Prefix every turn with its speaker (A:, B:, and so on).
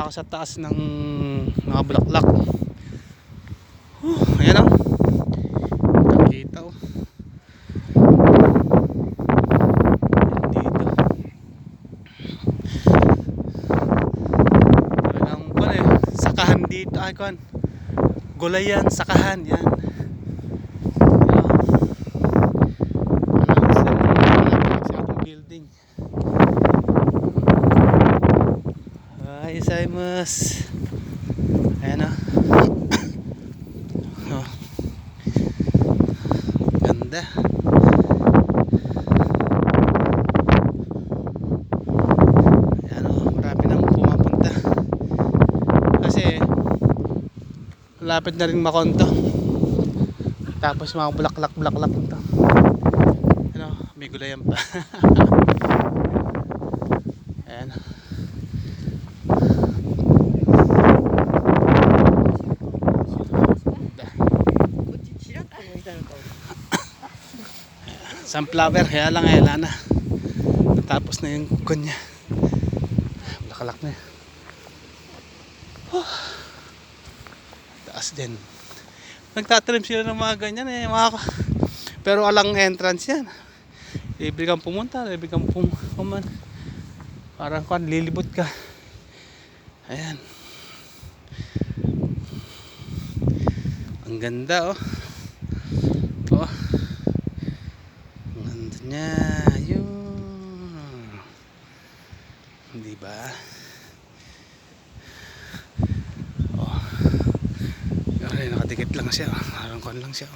A: ako sa taas ng mga bulaklak. Ayan o. Nakita o. Dito. Talagang sakahan dito. Ay kuan. Gulayan, sakahan. Yan. Building. Ay, Simos. Ayan o. Oh. Ganda. Ayan o. Marami nang pumapunta. Kasi malapit na rin Makonto. Tapos mga bulaklak ito. Ano, may gulayan pa. Ayan. Sunflower, kaya lang wala na. Tapos na yung kunya. Bulaklak na. Taas din. Nagtatrim sila ng mga ganyan pero alang entrance yan. Libre kang pumunta, libre kang pumunta. Parang kan lilibot ka. Ayan. Ang ganda oh. Oh. Ang ganda niya. Yun. Di ba? Oh. Nakadikit lang siya. Parang kan lang siya.